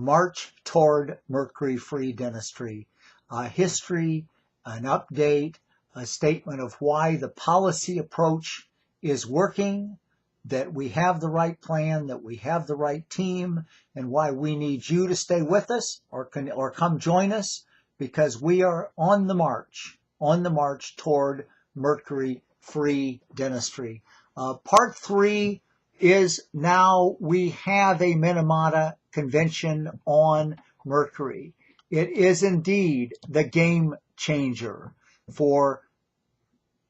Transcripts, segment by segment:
March Toward Mercury-Free Dentistry. History, an update, a statement of why the policy approach is working, that we have the right plan, that we have the right team, and why we need you to stay with us or come join us, because we are on the march toward mercury-free dentistry. Part 3 is now we have a Minamata Convention on mercury. It is indeed the game changer for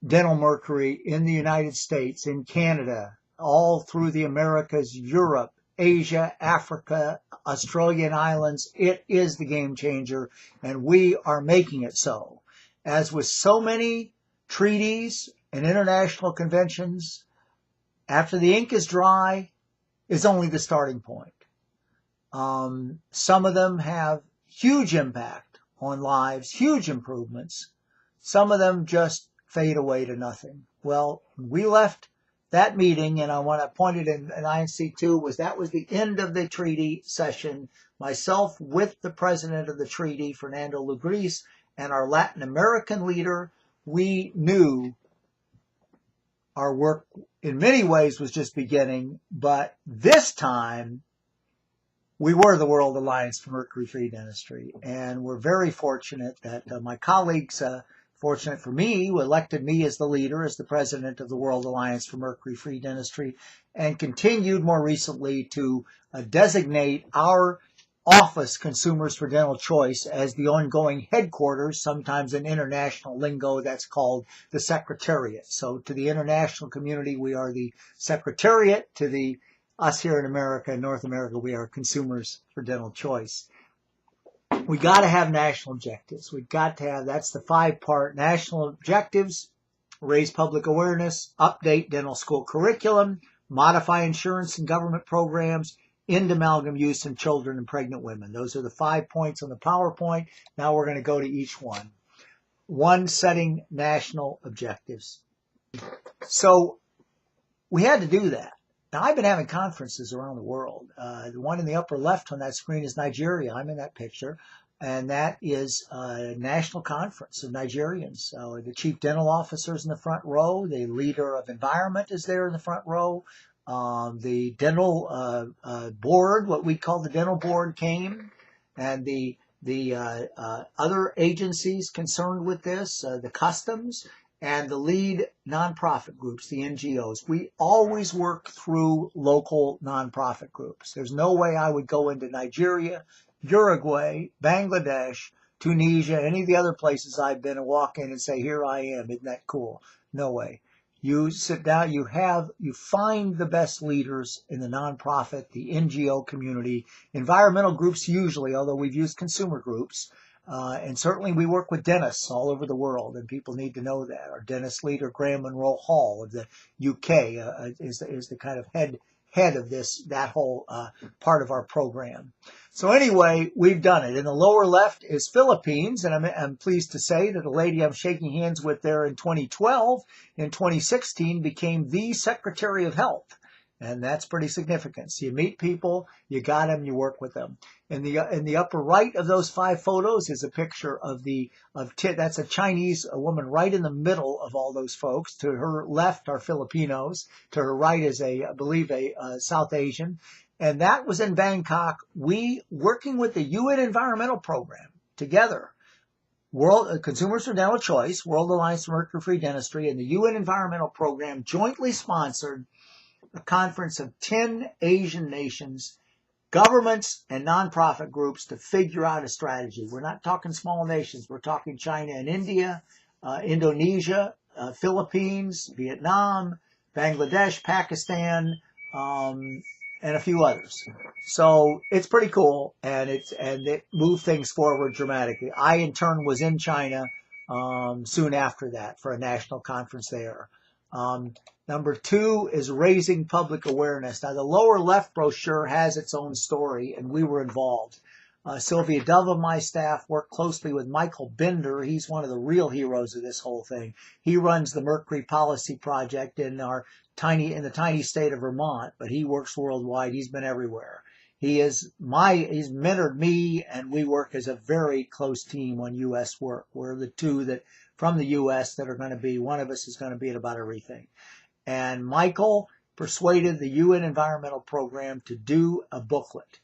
dental mercury in the United States, in Canada, all through the Americas, Europe, Asia, Africa, Australian islands. It is the game changer, and we are making it so. As with so many treaties and international conventions, after the ink is dry, is only the starting point. Some of them have huge impact on lives, huge improvements. Some of them just fade away to nothing. Well, we left that meeting, and I want to point it in INC2, that was the end of the treaty session. Myself with the president of the treaty, Fernando Lugris, and our Latin American leader, we knew our work in many ways was just beginning, but this time we were the World Alliance for Mercury-Free Dentistry, and we're very fortunate that my colleagues, fortunate for me, who elected me as the leader, as the president of the World Alliance for Mercury-Free Dentistry, and continued more recently to designate our office, Consumers for Dental Choice, as the ongoing headquarters, sometimes in international lingo that's called the Secretariat. So to the international community, we are the Secretariat. To us here in America, North America, we are Consumers for Dental Choice. We got to have national objectives. We've got to have, that's the 5-part national objectives: raise public awareness, update dental school curriculum, modify insurance and government programs, end amalgam use in children and pregnant women. Those are the 5 points on the PowerPoint. Now we're going to go to each one. One, setting national objectives. So we had to do that. Now, I've been having conferences around the world. The one in the upper left on that screen is Nigeria. I'm in that picture. And that is a national conference of Nigerians. The chief dental officer is in the front row. The leader of environment is there in the front row. The dental board, what we call the dental board, came. And the other agencies concerned with this, the customs, and the lead nonprofit groups, the NGOs. We always work through local nonprofit groups. There's no way I would go into Nigeria, Uruguay, Bangladesh, Tunisia, any of the other places I've been, and walk in and say, here I am, isn't that cool? No way. You sit down, you find the best leaders in the nonprofit, the NGO community, environmental groups usually, although we've used consumer groups. And certainly we work with dentists all over the world, and people need to know that. Our dentist leader, Graham Monroe Hall of the UK, is the kind of head of that whole part of our program. So anyway, we've done it. In the lower left is Philippines, and I'm pleased to say that the lady I'm shaking hands with there in 2012, in 2016, became the Secretary of Health. And that's pretty significant. So you meet people, you got them, you work with them. In the upper right of those 5 photos is a picture that's a Chinese woman right in the middle of all those folks. To her left are Filipinos. To her right is I believe a South Asian. And that was in Bangkok. We, working with the UN Environmental Program together, Consumers for Dental Choice, World Alliance for Mercury-Free Dentistry, and the UN Environmental Program jointly sponsored a conference of 10 Asian nations, governments, and nonprofit groups to figure out a strategy. We're not talking small nations. We're talking China and India, Indonesia, Philippines, Vietnam, Bangladesh, Pakistan, and a few others. So it's pretty cool, and it moved things forward dramatically. I, in turn, was in China soon after that for a national conference there. Number 2 is raising public awareness. Now, the lower left brochure has its own story, and we were involved. Sylvia Dove of my staff worked closely with Michael Bender. He's one of the real heroes of this whole thing. He runs the Mercury Policy Project in the tiny state of Vermont, but he works worldwide. He's been everywhere. He's mentored me, and we work as a very close team on U.S. work. We're the two that from the U.S. that are going to be, one of us is going to be at about everything. And Michael persuaded the UN Environmental Program to do a booklet.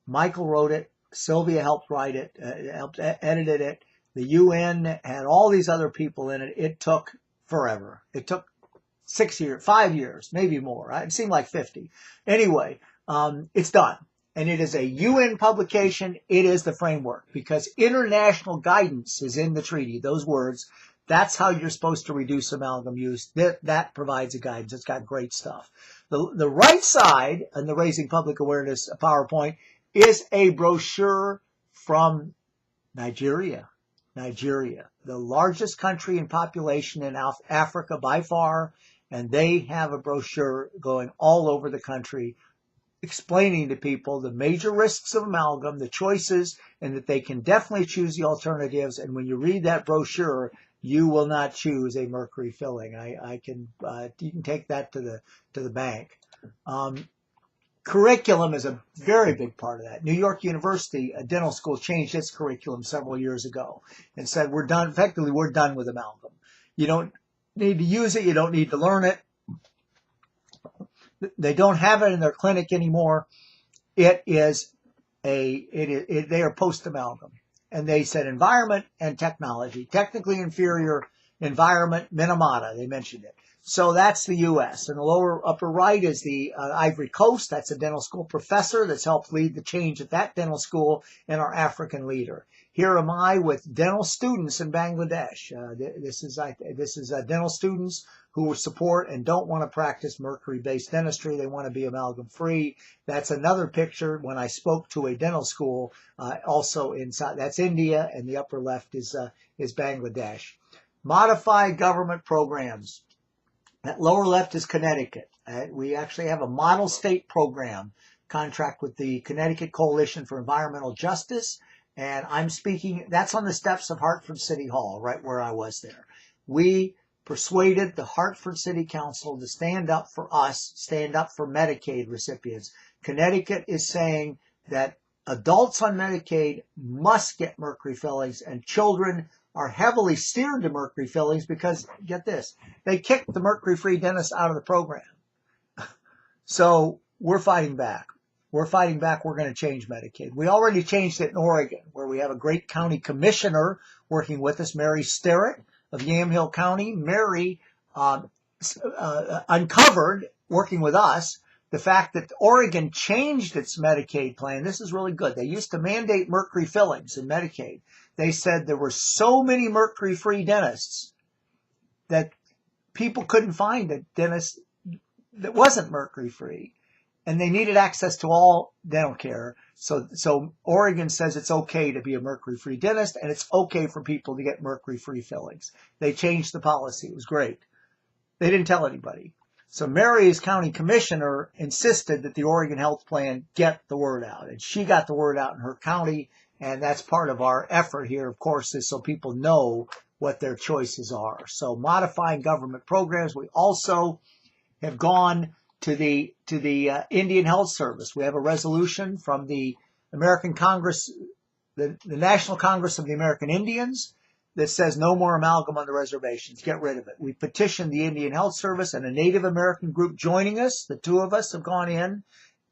Michael wrote it. Sylvia helped write it, helped edited it. The UN had all these other people in it. It took forever. It took 6 years, 5 years, maybe more. It seemed like 50. Anyway, it's done. And it is a UN publication. It is the framework because international guidance is in the treaty. Those words, that's how you're supposed to reduce amalgam use. That provides a guidance. It's got great stuff. The right side on the Raising Public Awareness PowerPoint is a brochure from Nigeria. Nigeria, the largest country in population in Africa by far, and they have a brochure going all over the country explaining to people the major risks of amalgam, the choices, and that they can definitely choose the alternatives. And when you read that brochure, you will not choose a mercury filling. You can take that to the bank. Curriculum is a very big part of that. New York University, a dental school, changed its curriculum several years ago and said, we're done with amalgam. You don't need to use it. You don't need to learn it. They don't have it in their clinic anymore. They are post-amalgam. And they said environment and technology. Technically inferior, environment, Minamata, they mentioned it. So that's the U.S. And the lower upper right is the Ivory Coast. That's a dental school professor that's helped lead the change at that dental school and our African leader. Here am I with dental students in Bangladesh. This is dental students who support and don't want to practice mercury-based dentistry. They want to be amalgam-free. That's another picture when I spoke to a dental school also inside. That's India, and the upper left is Bangladesh. Modified government programs. That lower left is Connecticut. We actually have a model state program contract with the Connecticut Coalition for Environmental Justice. And I'm speaking, that's on the steps of Hartford City Hall, right where I was there. We persuaded the Hartford City Council to stand up for us, stand up for Medicaid recipients. Connecticut is saying that adults on Medicaid must get mercury fillings, and children are heavily steered to mercury fillings because, get this, they kicked the mercury-free dentists out of the program. So we're fighting back. We're fighting back. We're going to change Medicaid. We already changed it in Oregon, where we have a great county commissioner working with us, Mary Sterrett of Yamhill County. Mary uncovered, working with us, the fact that Oregon changed its Medicaid plan. This is really good. They used to mandate mercury fillings in Medicaid. They said there were so many mercury-free dentists that people couldn't find a dentist that wasn't mercury-free. And they needed access to all dental care. So Oregon says it's okay to be a mercury-free dentist, and it's okay for people to get mercury-free fillings. They changed the policy. It was great. They didn't tell anybody. So Mary's county commissioner insisted that the Oregon health plan get the word out. And she got the word out in her county, and that's part of our effort here, of course, is so people know what their choices are. So modifying government programs. We also have gone to the Indian Health Service. We have a resolution from the American Congress, the National Congress of the American Indians, that says no more amalgam on the reservations. Get rid of it. We petitioned the Indian Health Service and a Native American group joining us. The two of us have gone in,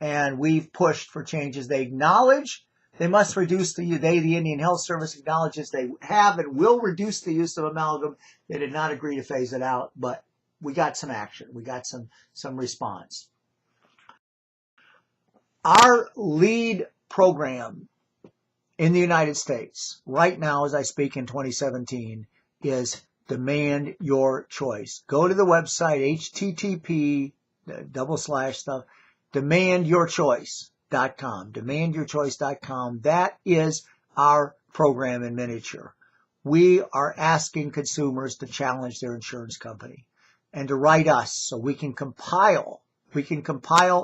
and we've pushed for changes. They acknowledge they must reduce the Indian Health Service acknowledges they have and will reduce the use of amalgam. They did not agree to phase it out, but we got some action. We got some response. Our lead program in the United States right now, as I speak in 2017, is Demand Your Choice. Go to the website, http://demandyourchoice.com. Demandyourchoice.com. That is our program in miniature. We are asking consumers to challenge their insurance company and to write us so we can compile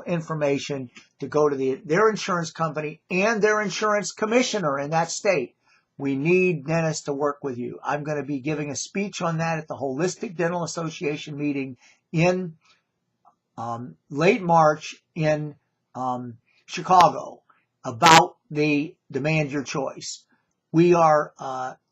information to go to their insurance company and their insurance commissioner in that state. We need dentists to work with you. I'm going to be giving a speech on that at the Holistic Dental Association meeting in late March in Chicago. about the demand your choice. We are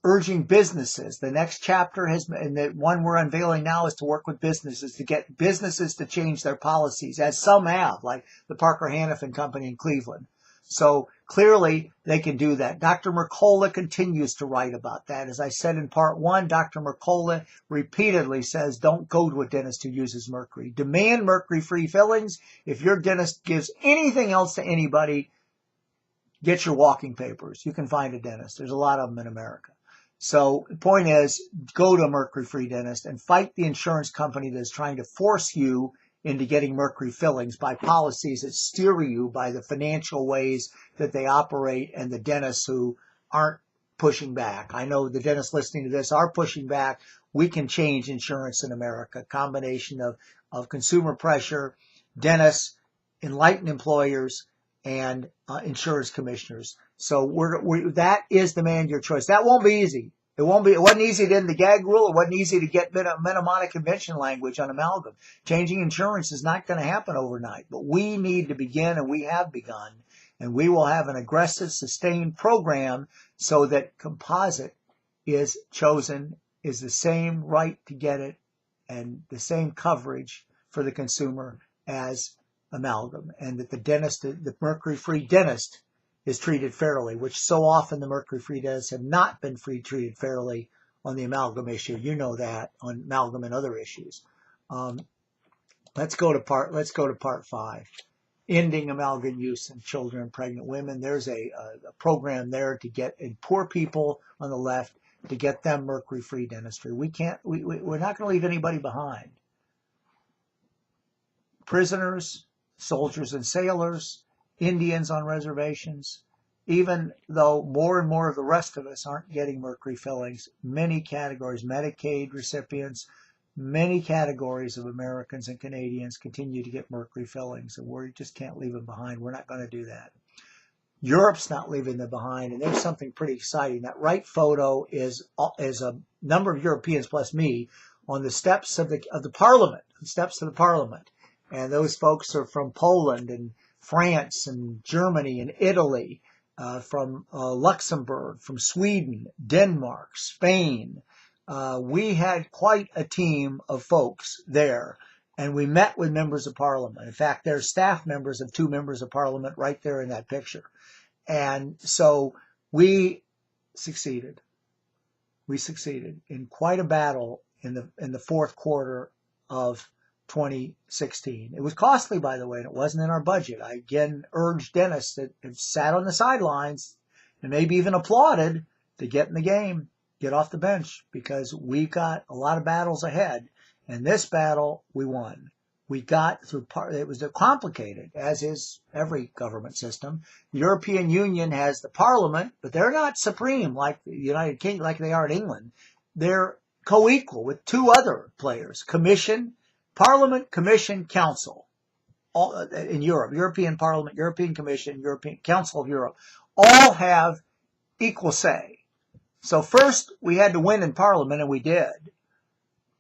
urging businesses. The next chapter and the one we're unveiling now is to work with businesses, to get businesses to change their policies, as some have, like the Parker Hannifin Company in Cleveland. So clearly they can do that. Dr. Mercola continues to write about that. As I said in part one, Dr. Mercola repeatedly says, don't go to a dentist who uses mercury. Demand mercury-free fillings. If your dentist gives anything else to anybody, get your walking papers. You can find a dentist. There's a lot of them in America. So the point is, go to a mercury-free dentist and fight the insurance company that's trying to force you into getting mercury fillings by policies that steer you by the financial ways that they operate and the dentists who aren't pushing back. I know the dentists listening to this are pushing back. We can change insurance in America. Combination of consumer pressure, dentists, enlightened employers, and insurance commissioners. So that is demand your choice. That won't be easy. It wasn't easy to end the gag rule. It wasn't easy to get Minamata Convention language on amalgam. Changing insurance is not going to happen overnight, but we need to begin, and we have begun, and we will have an aggressive, sustained program so that composite is chosen, is the same right to get it, and the same coverage for the consumer as amalgam, and that the mercury-free dentist is treated fairly, which so often the mercury-free dentists have not been treated fairly on the amalgam issue. You know that, on amalgam and other issues. Let's go to part 5. Ending amalgam use in children and pregnant women. There's a program there to get in poor people on the left, to get them mercury-free dentistry. We're not going to leave anybody behind. Prisoners, soldiers and sailors, Indians on reservations, even though more and more of the rest of us aren't getting mercury fillings, many categories, Medicaid recipients, many categories of Americans and Canadians continue to get mercury fillings, and we just can't leave them behind. We're not going to do that. Europe's not leaving them behind, and there's something pretty exciting. That right photo is a number of Europeans plus me on the steps of the Parliament, and those folks are from Poland and France and Germany and Italy, from Luxembourg, from Sweden, Denmark, Spain. We had quite a team of folks there, and we met with members of Parliament. In fact, there's staff members of 2 members of Parliament right there in that picture. And so we succeeded. We succeeded in quite a battle in the fourth quarter of 2016. It was costly, by the way, and it wasn't in our budget. I again urge dentists that have sat on the sidelines and maybe even applauded to get in the game, get off the bench, because we've got a lot of battles ahead. And this battle we won. We got through it was complicated, as is every government system. The European Union has the Parliament, but they're not supreme like the United Kingdom, like they are in England. They're co-equal with 2 other players: Commission, Parliament, Commission, Council, all in Europe. European Parliament, European Commission, European Council of Europe, all have equal say. So first we had to win in Parliament, and we did.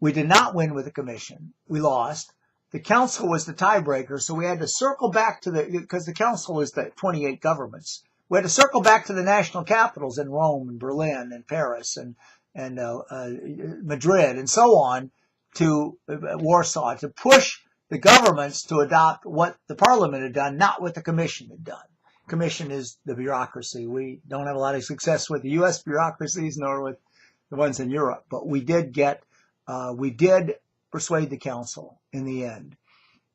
We did not win with the Commission. We lost. The Council was the tiebreaker, so we had to circle back to because the Council is the 28 governments. We had to circle back to the national capitals in Rome and Berlin and Paris and Madrid and so on, to Warsaw, to push the governments to adopt what the Parliament had done, not what the Commission had done. Commission is the bureaucracy. We don't have a lot of success with the U.S. bureaucracies, nor with the ones in Europe, but we did persuade the Council in the end.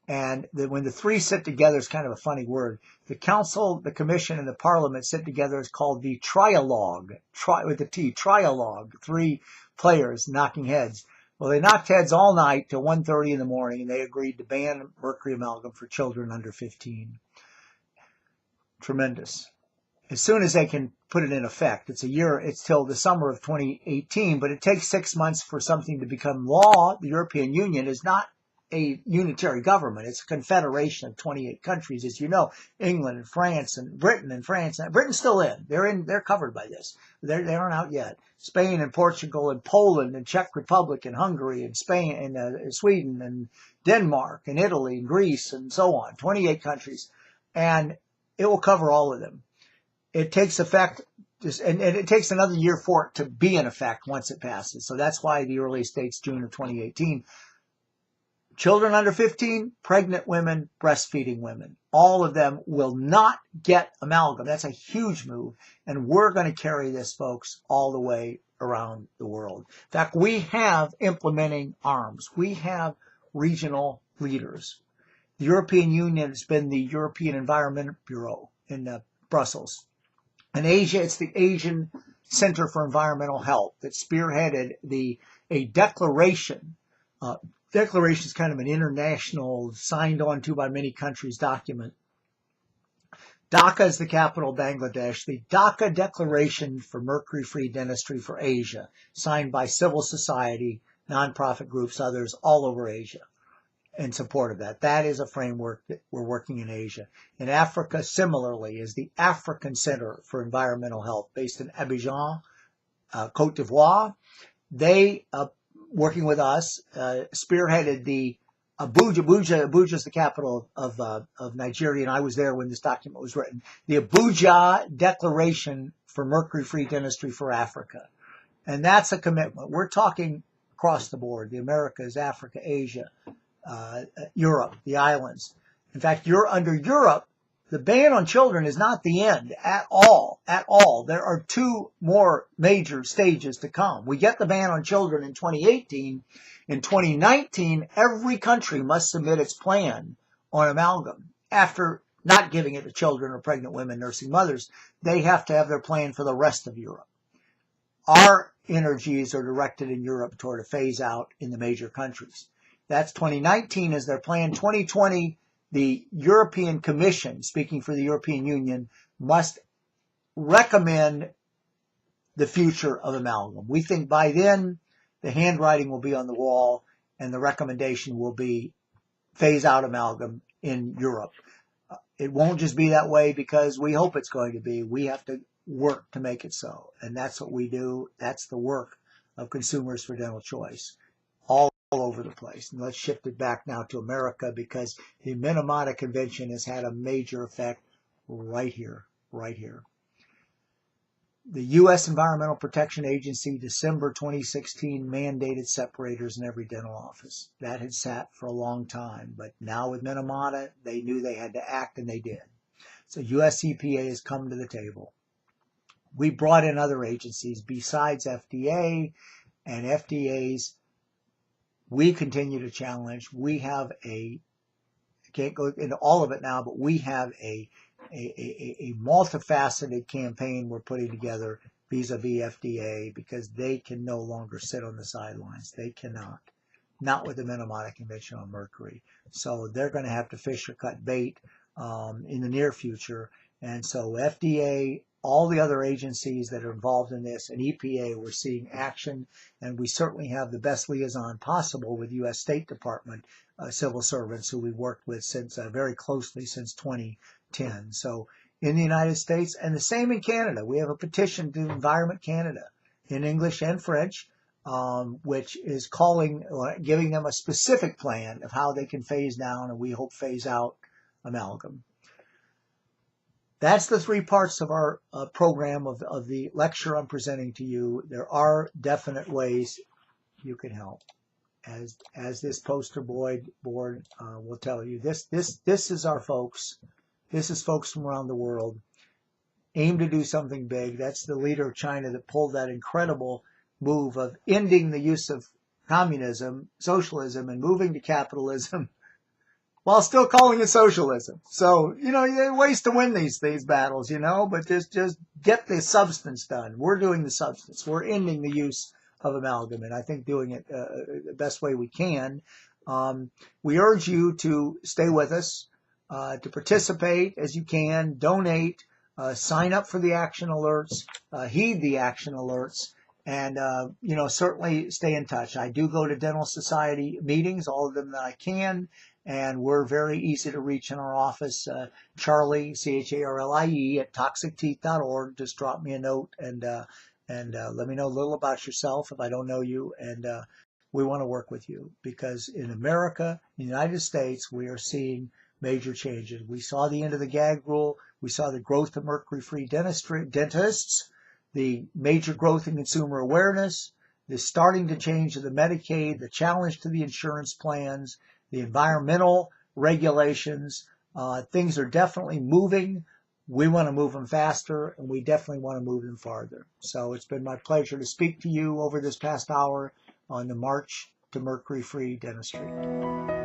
And when the 3 sit together, it's kind of a funny word. The Council, the Commission, and the Parliament sit together. It's called the trialogue, with the T, trialogue, 3 players knocking heads. Well, they knocked heads all night till 1:30 in the morning, and they agreed to ban mercury amalgam for children under 15. Tremendous. As soon as they can put it in effect, it's till the summer of 2018, but it takes 6 months for something to become law. The European Union is not a unitary government. It's a confederation of 28 countries, as you know. England and France and Britain and France. Britain's still in. They're covered by this. They aren't out yet. Spain and Portugal and Poland and Czech Republic and Hungary and Spain and Sweden and Denmark and Italy and Greece and so on. 28 countries. And it will cover all of them. it takes effect, and it takes another year for it to be in effect once it passes. So that's why the earliest date's June of 2018. Children under 15, pregnant women, breastfeeding women, all of them will not get amalgam. That's a huge move. And we're going to carry this, folks, all the way around the world. In fact, we have implementing arms. We have regional leaders. The European Union has been the European Environment Bureau in Brussels. In Asia, it's the Asian Center for Environmental Health that spearheaded a declaration. Declaration is kind of an international, signed on to by many countries document. Dhaka is the capital of Bangladesh. The Dhaka Declaration for Mercury-Free Dentistry for Asia, signed by civil society, nonprofit groups, others all over Asia in support of that. That is a framework that we're working in Asia. In Africa, similarly, is the African Center for Environmental Health based in Abidjan, Cote d'Ivoire. They, working with us, spearheaded the Abuja. Abuja is the capital of Nigeria, and I was there when this document was written. The Abuja Declaration for Mercury-Free Dentistry for Africa. And that's a commitment. We're talking across the board, the Americas, Africa, Asia, Europe, the islands. In fact, under Europe, the ban on children is not the end at all, There are two more major stages to come. We get the ban on children in 2018. In 2019, every country must submit its plan on amalgam. After not giving it to children or pregnant women, nursing mothers, they have to have their plan for the rest of Europe. Our energies are directed in Europe toward a phase out in the major countries. That's 2019 is their plan. 2020, the European Commission, speaking for the European Union, must recommend the future of amalgam. We think by then the handwriting will be on the wall and the recommendation will be phase out amalgam in Europe. It won't just be that way because we hope it's going to be. We have to work to make it so. And that's what we do. That's the work of Consumers for Dental Choice. All over the place. And let's shift it back now to America because the Minamata Convention has had a major effect right here. The US Environmental Protection Agency, December 2016, mandated separators in every dental office. That had sat for a long time, but now with Minamata, they knew they had to act, and they did. So US EPA has come to the table. We brought in other agencies besides FDA, and FDA's we continue to challenge. We have I can't go into all of it now, but we have a multifaceted campaign we're putting together vis-a-vis FDA because they can no longer sit on the sidelines. They cannot. Not with the Minamata Convention on mercury. So they're going to have to fish or cut bait in the near future. And so FDA, all the other agencies that are involved in this, and EPA, we're seeing action, and we certainly have the best liaison possible with U.S. State Department civil servants who we've worked with since very closely since 2010. So in the United States, and the same in Canada, we have a petition to Environment Canada in English and French, which is giving them a specific plan of how they can phase down, and we hope phase out amalgam. That's the three parts of our program of the lecture I'm presenting to you. There are definite ways you can help. As this poster board will tell you, this is our folks. This is folks from around the world. Aim to do something big. That's the leader of China that pulled that incredible move of ending the use of communism, socialism, and moving to capitalism, while still calling it socialism. So, there are ways to win these battles, but just get the substance done. We're doing the substance. We're ending the use of amalgam, and I think doing it the best way we can. We urge you to stay with us, to participate as you can, donate, sign up for the action alerts, heed the action alerts, and, certainly stay in touch. I do go to Dental Society meetings, all of them that I can. And we're very easy to reach in our office. Charlie, CHARLIE, at toxicteeth.org. Just drop me a note and let me know a little about yourself if I don't know you. And we want to work with you because in America, the United States, we are seeing major changes. We saw the end of the gag rule. We saw the growth of mercury-free dentists, the major growth in consumer awareness, the starting to change of the Medicaid, the challenge to the insurance plans, the environmental regulations. Things are definitely moving. We want to move them faster, and we definitely want to move them farther. So it's been my pleasure to speak to you over this past hour on the march to mercury-free dentistry.